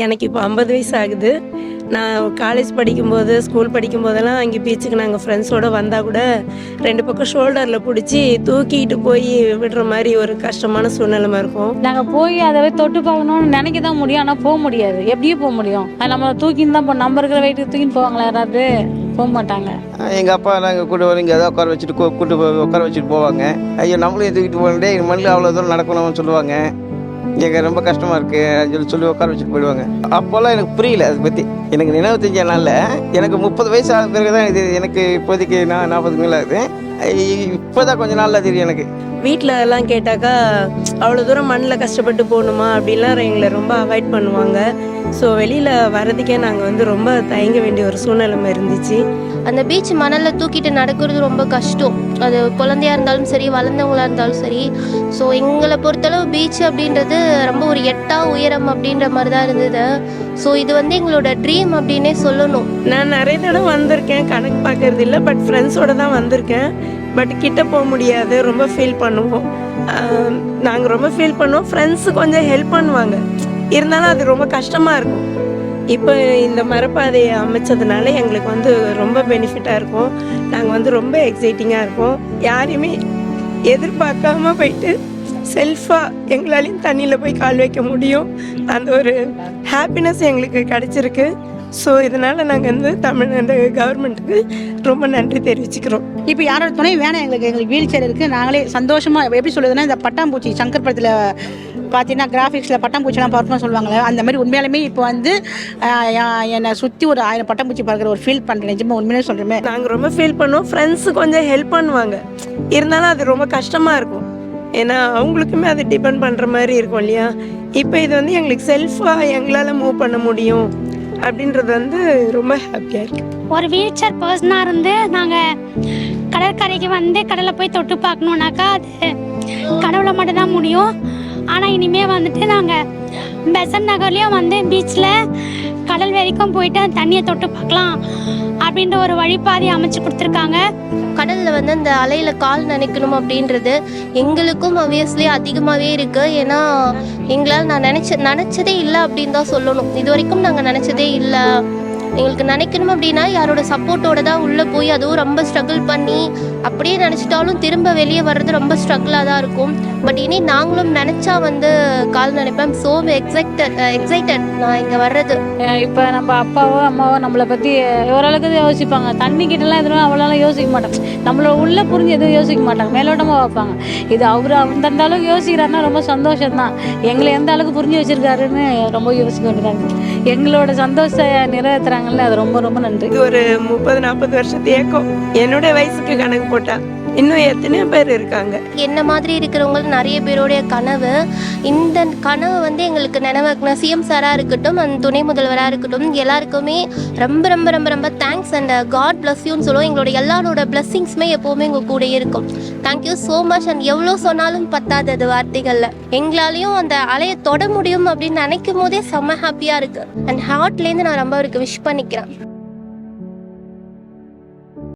எனக்கு இப்போ 50 வயசு ஆகுது. நான் காலேஜ் படிக்கும்போது, ஸ்கூல் படிக்கும்போதெல்லாம் அங்கே பீச்சுக்கு நாங்கள் ஃப்ரெண்ட்ஸோடு வந்தால் கூட 2 பக்கம் ஷோல்டரில் பிடிச்சி தூக்கிட்டு போய் விடுற மாதிரி ஒரு கஷ்டமான சூழ்நிலைமை இருக்கும். நாங்கள் போய் அதை தொட்டு பார்க்கணும்னு நினைக்க தான் முடியும், ஆனால் போக முடியாது. எப்படியும் போக முடியும்? அது நம்ம தூக்கின்னு தான் நம்ம இருக்கிற வெயிட்டு தூக்கின்னு போவாங்களா யாராவது? போக மாட்டாங்க. எங்கள் அப்பா நாங்கள் கூட்டு வர இங்கே ஏதாவது உட்கார வச்சுட்டு உட்கார வச்சுட்டு போவாங்க. ஐயோ நம்மளும் தூக்கிட்டு போகண்டே மண்ணில் அவ்வளோ தூரம் நடக்கணும்னு சொல்லுவாங்க. எனக்கு ரொம்ப கஷ்டமாக இருக்குது சொல்லி உட்கார வச்சுட்டு போயிடுவாங்க. அப்போல்லாம் எனக்கு புரியல அதை பற்றி. எனக்கு நினைவு தெரிஞ்ச நாளில் எனக்கு 30 வயசு ஆன பிறகு தான் இது எனக்கு இப்போதைக்கு 40 மேலே ஆகுது. இப்போ தான் கொஞ்ச நாளில் தெரியும் எனக்கு. வீட்டில் எல்லாம் கேட்டாக்கா அவ்வளோ தூரம் மண்ணில் கஷ்டப்பட்டு போகணுமா அப்படின்லாம் எங்களை ரொம்ப அவாய்ட் பண்ணுவாங்க. ஸோ வெளியில் வரதுக்கே நாங்கள் ரொம்ப தயங்க வேண்டிய ஒரு சூழ்நிலைமை இருந்துச்சு. அந்த பீச் மணலில் தூக்கிட்டு நடக்கிறது ரொம்ப கஷ்டம். அது குழந்தையாக இருந்தாலும் சரி, வளர்ந்தவங்களாக இருந்தாலும் சரி. ஸோ எங்களை பொறுத்தளவு பீச் அப்படின்றது ரொம்ப ஒரு எட்டா உயரம் அப்படின்ற மாதிரி தான் இருந்தது. ஸோ இது எங்களோட ட்ரீம் அப்படின்னே சொல்லணும். நான் நிறைய தடவை வந்திருக்கேன், கணக்கு பார்க்கறது இல்லை. பட் ஃப்ரெண்ட்ஸோடு தான் வந்திருக்கேன். பட் கிட்ட போக முடியாது, ரொம்ப ஃபீல் பண்ணுவோம். நாங்கள் ரொம்ப ஃபீல் பண்ணுவோம். ஃப்ரெண்ட்ஸு கொஞ்சம் ஹெல்ப் பண்ணுவாங்க, இருந்தாலும் அது ரொம்ப கஷ்டமாக இருக்கும். இப்போ இந்த மரப்பாதையை அமைச்சதுனால எங்களுக்கு ரொம்ப பெனிஃபிட்டாக இருக்கும். நாங்கள் ரொம்ப எக்ஸைட்டிங்காக இருக்கோம். யாரையுமே எதிர்பார்க்காம போயிட்டு செல்ஃபாக எங்களாலையும் தண்ணியில் போய் கால் வைக்க முடியும். அந்த ஒரு ஹாப்பினஸ் எங்களுக்கு கிடச்சிருக்கு. ஸோ இதனால் நாங்கள் தமிழ்நாடு கவர்மெண்ட்டுக்கு ரொம்ப நன்றி தெரிவிச்சுக்கிறோம். இப்போ யாரோட துணை வேணாம் எங்களுக்கு வீல் சேர் இருக்குது. நாங்களே சந்தோஷமாக எப்படி சொல்லுதுன்னா, இந்த பட்டாம்பூச்சி சங்கர் படத்தில் பார்த்தீங்கன்னா கிராஃபிக்ஸில் பட்டாம்பூச்சிலாம் பறக்கணும்னு சொல்லுவாங்களே, அந்த மாதிரி உண்மையாலுமே இப்போ என்னை சுற்றி ஒரு 1000 பட்டாம்பூச்சி பறக்கிற ஒரு ஃபீல் பண்ணுறேன். நிஜமாக உண்மையிலே சொல்கிறேன். நாங்கள் ரொம்ப ஃபீல் பண்ணுவோம். ஃப்ரெண்ட்ஸு கொஞ்சம் ஹெல்ப் பண்ணுவாங்க, இருந்தாலும் அது ரொம்ப கஷ்டமாக இருக்கும். ஏன்னா அவங்களுக்குமே அது டிபெண்ட் பண்ணுற மாதிரி இருக்கும் இல்லையா. இப்போ இது எங்களுக்கு செல்ஃபாக எங்களால் மூவ் பண்ண முடியும் அப்படின்றது ரொம்ப ஹாப்பியாக இருக்குது. ஒரு வீல் சேர் பர்சனாக இருந்து நாங்கள் கடற்கரைக்கு கடலை போய் தொட்டு பார்க்கணுன்னாக்கா அது கடவுளை மட்டும்தான் முடியும். ஆனால் இனிமேல் நாங்கள் பெசன்ட் நகர்லேயும் பீச்சில் கடல் வரைக்கும் போயிட்டு தண்ணியை தொட்டு பார்க்கலாம் அப்படின்ற ஒரு வழிபாதை அமைச்சு கொடுத்துருக்காங்க. கடலில் அந்த அலையில் கால் நினைக்கணும் அப்படின்றது எங்களுக்கும் ஆப்வியஸ்லி அதிகமாகவே இருக்குது. ஏன்னா எங்களால் நான் நினச்சதே இல்லை அப்படின்னு தான் சொல்லணும். இது வரைக்கும் நாங்கள் நினச்சதே இல்லை. எங்களுக்கு நினைக்கணும் அப்படின்னா யாரோட சப்போர்ட்டோட தான் உள்ளே போய் அதுவும் ரொம்ப ஸ்ட்ரகிள் பண்ணி அப்படியே நினச்சிட்டாலும் திரும்ப வெளியே வர்றது ரொம்ப ஸ்ட்ரகிளாக தான் இருக்கும். பட் இனி நாங்களும் நினச்சா கால் நினைப்பேன். ஸோ எக்ஸைட்டட் நான் இங்கே வர்றது. இப்போ நம்ம அப்பாவோ அம்மாவோ நம்மளை பற்றி ஓரளவுக்கு யோசிப்பாங்க. தண்ணி கிட்டலாம் எதுவும் அவ்வளோலாம் யோசிக்க மாட்டாங்க. நம்மளோட உள்ளே புரிஞ்சு எதுவும் யோசிக்க மாட்டாங்க, மேலோட்டமாக வைப்பாங்க. இது அந்த அளவுக்கு யோசிக்கிறாருன்னா ரொம்ப சந்தோஷம்தான். எங்களை எந்த அளவுக்கு புரிஞ்சு வச்சுருக்காருன்னு ரொம்ப யோசிக்க வேண்டியதாங்க. எங்களோட சந்தோஷத்தை நிறைவேற்றுறாங்கல்ல, அது ரொம்ப ரொம்ப நன்றி. இது ஒரு 30-40 வருஷத்து ஏக்கம். என்னுடைய வயசுக்கு கணக்கு போட்டா இன்னும் எத்தனையோ பேர் இருக்காங்க. என்ன மாதிரி இருக்கிறவங்க நிறைய பேருடைய கனவு. இந்த கனவு எங்களுக்கு நினைவாக்குன சிஎம் சாராக இருக்கட்டும், அந்த துணை முதல்வராக இருக்கட்டும், எல்லாருக்குமே ரொம்ப ரொம்ப ரொம்ப ரொம்ப தேங்க்ஸ் அண்ட் காட் பிளஸ் யூன்னு சொல்லுவோம். எங்களோட எல்லாரோட பிளஸ்ஸிங்ஸுமே எப்போவுமே எங்கள் கூட இருக்கும். Thank you so much. அண்ட் எவ்வளோ சொன்னாலும் பத்தாதது வார்த்தைகளில். எங்களாலையும் அந்த அலையை தொட முடியும் அப்படின்னு நினைக்கும் போதே செம்ம ஹாப்பியாக இருக்குது. அண்ட் ஹார்ட்லேருந்து நான் ரொம்ப அவருக்கு விஷ் பண்ணிக்கிறேன்.